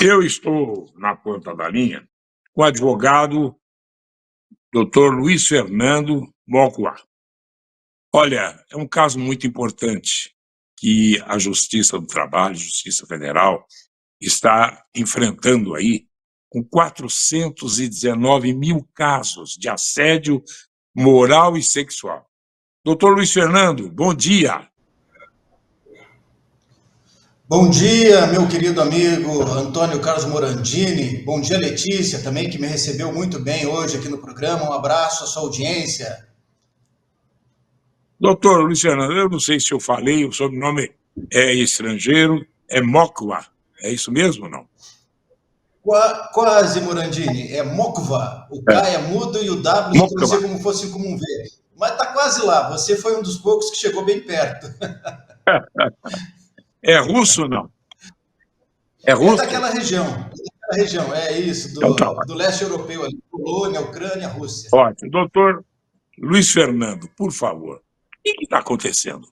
Eu estou na ponta da linha com o advogado Dr. Luiz Fernando Mocua. Olha, é um caso muito importante que a Justiça do Trabalho, Justiça Federal, está enfrentando aí com 419 mil casos de assédio moral e sexual. Doutor Luiz Fernando, bom dia. Bom dia, meu querido amigo Antônio Carlos Morandini. Bom dia, Letícia, também, que me recebeu muito bem hoje aqui no programa. Um abraço à sua audiência. Doutor Luiz Fernando, eu não sei se eu falei, o sobrenome é estrangeiro, é Mocua. É isso mesmo ou não? Quase, Morandini. É Mocva. O K é mudo e o W se pronuncia como fosse como um V. Mas tá quase lá. Você foi um dos poucos que chegou bem perto. É russo ou não? É russo? É daquela região. É isso, do leste europeu ali. Polônia, Ucrânia, Rússia. Ótimo. Doutor Luiz Fernando, por favor, o que está acontecendo?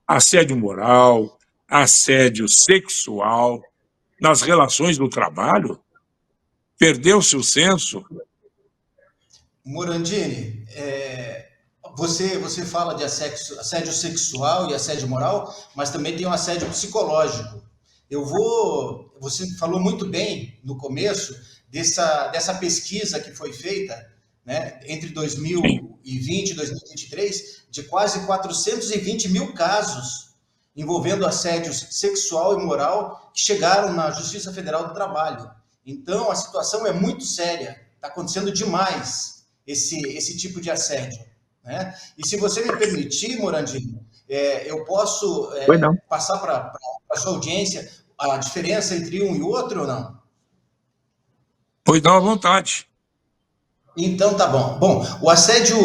Assédio moral, assédio sexual, nas relações do trabalho? Perdeu-se o senso? Morandini, você fala de assédio sexual e assédio moral, mas também tem um assédio psicológico. Você falou muito bem no começo dessa pesquisa que foi feita, né, entre 2020 e 2023, de quase 420 mil casos envolvendo assédio sexual e moral que chegaram na Justiça Federal do Trabalho. Então, a situação é muito séria, está acontecendo demais esse tipo de assédio, né? E se você me permitir, Morandini, eu posso passar para a sua audiência a diferença entre um e outro ou não? Pois não, à vontade. Então tá bom. Bom, o assédio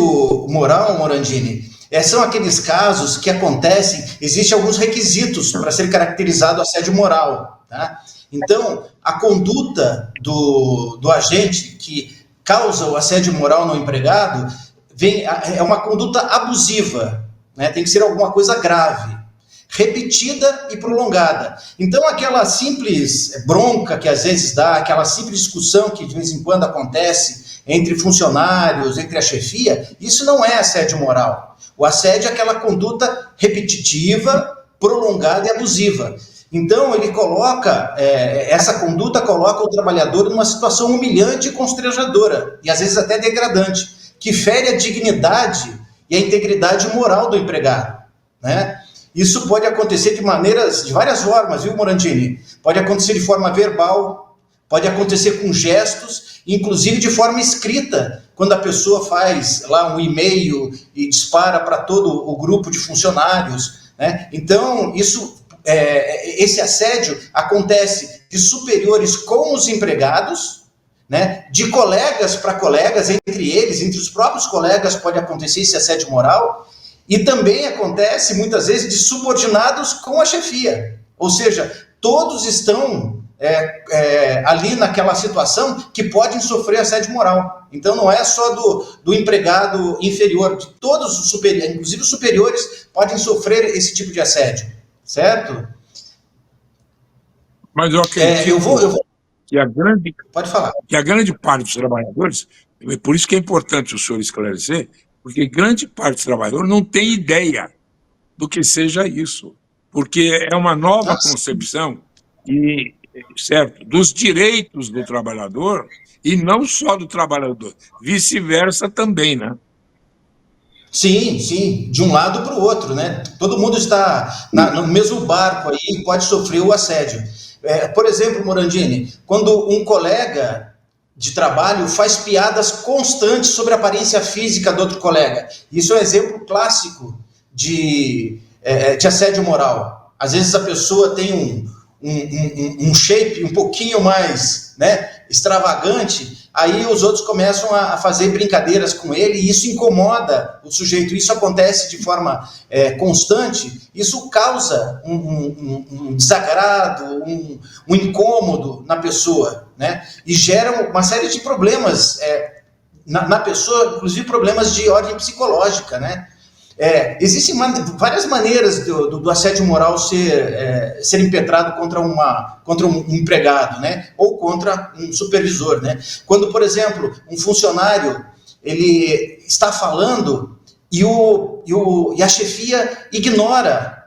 moral, Morandini, são aqueles casos que acontecem, existem alguns requisitos para ser caracterizado assédio moral, tá? Então, a conduta do agente que causa o assédio moral no empregado é uma conduta abusiva, né? Tem que ser alguma coisa grave, repetida e prolongada. Então, aquela simples bronca que às vezes dá, aquela simples discussão que de vez em quando acontece entre funcionários, entre a chefia, isso não é assédio moral. O assédio é aquela conduta repetitiva, prolongada e abusiva. Então, ele coloca, essa conduta coloca o trabalhador numa situação humilhante e constrangedora, e às vezes até degradante, que fere a dignidade e a integridade moral do empregado, né? Isso pode acontecer de várias formas, viu, Morandini? Pode acontecer de forma verbal, pode acontecer com gestos, inclusive de forma escrita, quando a pessoa faz lá um e-mail e dispara para todo o grupo de funcionários, né? Então, esse assédio acontece de superiores com os empregados, né? De colegas para colegas, entre eles, entre os próprios colegas pode acontecer esse assédio moral, e também acontece, muitas vezes, de subordinados com a chefia. Ou seja, todos estão ali naquela situação que podem sofrer assédio moral. Então, não é só do empregado inferior, de todos os superiores, inclusive os superiores, podem sofrer esse tipo de assédio. Certo? Mas eu acredito Pode falar. Que a grande parte dos trabalhadores, por isso que é importante o senhor esclarecer, porque grande parte dos trabalhadores não tem ideia do que seja isso, porque é uma nova concepção certo, dos direitos do trabalhador e não só do trabalhador, vice-versa também, né? Sim, de um lado para o outro, né? Todo mundo está no mesmo barco aí e pode sofrer o assédio. Por exemplo, Morandini, quando um colega de trabalho faz piadas constantes sobre a aparência física do outro colega. Isso é um exemplo clássico de assédio moral. Às vezes a pessoa tem um shape um pouquinho mais, né, extravagante, aí os outros começam a fazer brincadeiras com ele e isso incomoda o sujeito. Isso acontece de forma constante, isso causa um desagrado, um incômodo na pessoa, né? E gera uma série de problemas na pessoa, inclusive problemas de ordem psicológica, né? Existem várias maneiras do assédio moral ser impetrado contra um empregado, né? Ou contra um supervisor, né? Quando, por exemplo, um funcionário ele está falando e a chefia ignora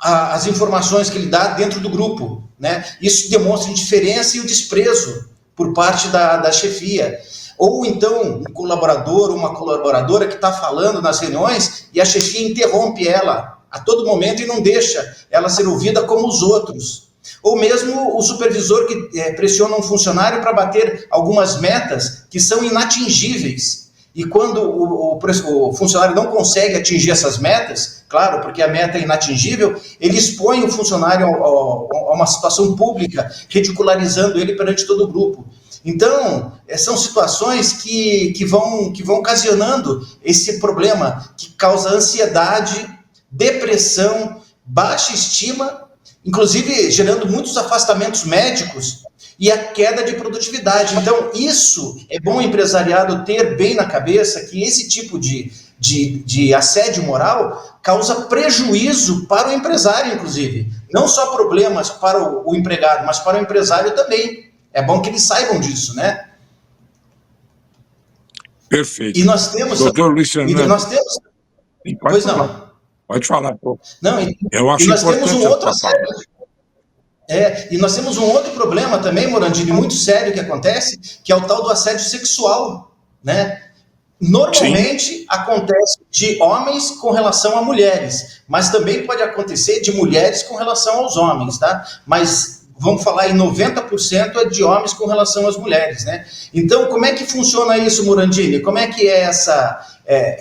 as informações que ele dá dentro do grupo, né? Isso demonstra indiferença e o desprezo por parte da chefia. Ou então um colaborador ou uma colaboradora que está falando nas reuniões e a chefia interrompe ela a todo momento e não deixa ela ser ouvida como os outros. Ou mesmo o supervisor que pressiona um funcionário para bater algumas metas que são inatingíveis. E quando o funcionário não consegue atingir essas metas, claro, porque a meta é inatingível, ele expõe o funcionário a uma situação pública, ridicularizando ele perante todo o grupo. Então, são situações que vão ocasionando esse problema, que causa ansiedade, depressão, baixa estima, inclusive gerando muitos afastamentos médicos e a queda de produtividade. Então, isso é bom o empresariado ter bem na cabeça, que esse tipo de assédio moral causa prejuízo para o empresário, inclusive. Não só problemas para o empregado, mas para o empresário também. É bom que eles saibam disso, né? Perfeito. E nós temos... Doutor Luiz Fernando. Nós temos... Pois não. Pode falar, pô. Não, eu acho nós temos um outro assédio. E nós temos um outro problema também, Morandini, muito sério que acontece, que é o tal do assédio sexual, né? Normalmente Sim. acontece de homens com relação a mulheres, mas também pode acontecer de mulheres com relação aos homens, tá? Mas vamos falar em 90% é de homens com relação às mulheres, né? Então, como é que funciona isso, Morandini? Como é que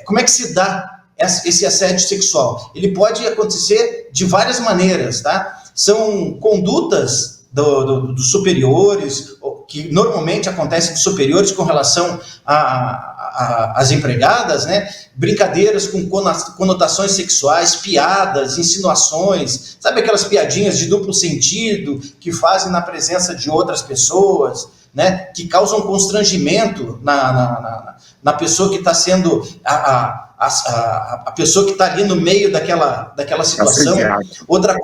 como é que se dá esse assédio sexual? Ele pode acontecer de várias maneiras, tá? São condutas dos superiores, que normalmente acontecem dos superiores com relação às empregadas, né? Brincadeiras com conotações sexuais, piadas, insinuações, sabe aquelas piadinhas de duplo sentido que fazem na presença de outras pessoas, né? Que causam constrangimento na pessoa que está sendo a pessoa que está ali no meio daquela situação. Outra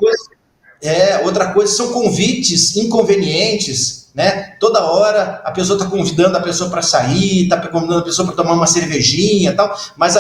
coisa são convites inconvenientes, né? Toda hora a pessoa está convidando a pessoa para sair, está convidando a pessoa para tomar uma cervejinha e tal, mas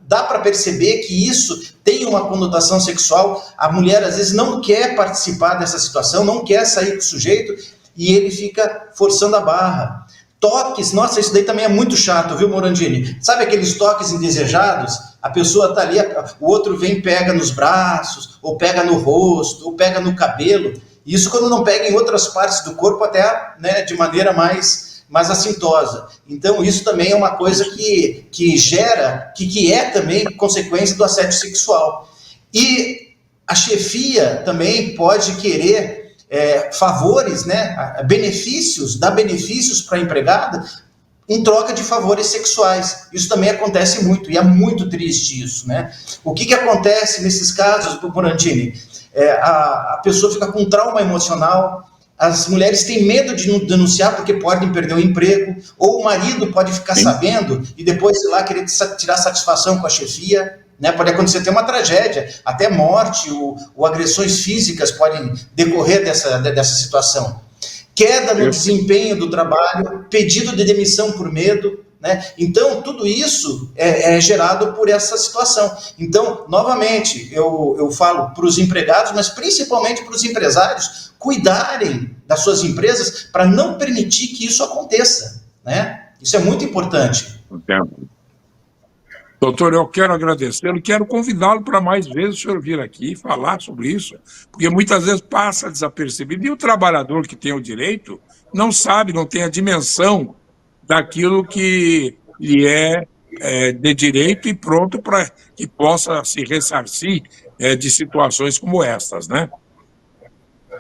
dá para perceber que isso tem uma conotação sexual. A mulher às vezes não quer participar dessa situação, não quer sair com o sujeito e ele fica forçando a barra. Toques, nossa, isso daí também é muito chato, viu, Morandini? Sabe aqueles toques indesejados? A pessoa tá ali, o outro vem e pega nos braços, ou pega no rosto, ou pega no cabelo. Isso quando não pega em outras partes do corpo, até, né, de maneira mais assintosa. Então, isso também é uma coisa que gera, que é também consequência do assédio sexual. E a chefia também pode querer favores, né, dar benefícios para a empregada em troca de favores sexuais. Isso também acontece muito, e é muito triste isso, né? O que acontece nesses casos, Morandini? A pessoa fica com trauma emocional, as mulheres têm medo de denunciar porque podem perder o emprego, ou o marido pode ficar sabendo e depois, sei lá, querer tirar satisfação com a chefia, né? Pode acontecer até uma tragédia, até morte ou agressões físicas podem decorrer dessa situação. Queda no desempenho do trabalho, pedido de demissão por medo, né? Então, tudo isso é gerado por essa situação. Então, novamente, eu falo para os empregados, mas principalmente para os empresários, cuidarem das suas empresas para não permitir que isso aconteça, né? Isso é muito importante. Entendo. Doutor, eu quero agradecê-lo, quero convidá-lo para mais vezes o senhor vir aqui falar sobre isso, porque muitas vezes passa desapercebido, e o trabalhador que tem o direito não sabe, não tem a dimensão daquilo que lhe é de direito e pronto para que possa se ressarcir de situações como essas, né?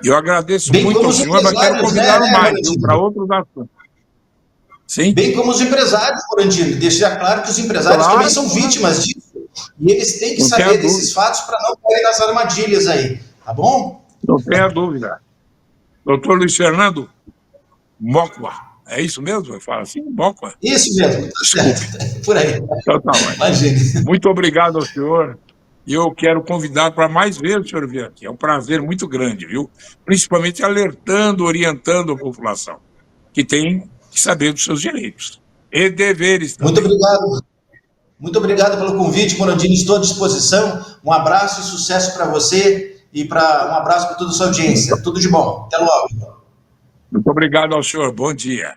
Eu agradeço muito ao senhor, mas quero convidá-lo mais para outros assuntos. Sim. Bem como os empresários, Morandini, deixar claro que os empresários também são vítimas disso. E eles têm que saber desses fatos para não cair nas armadilhas aí, tá bom? Não tenha dúvida. Doutor Luiz Fernando Mocua, É isso mesmo? Eu falo assim, Mócoa? Isso mesmo, tá Desculpe. certo. Por aí. Então tá bom. Imagine. Muito obrigado ao senhor. E eu quero convidar para mais vezes o senhor vir aqui. É um prazer muito grande, viu? Principalmente alertando, orientando a população, que tem que saber dos seus direitos e deveres Muito também. obrigado. Muito obrigado pelo convite, Morandini. Estou à disposição. Um abraço e sucesso para você e um abraço para toda a sua audiência. Tudo de bom. Até logo. Muito obrigado ao senhor. Bom dia.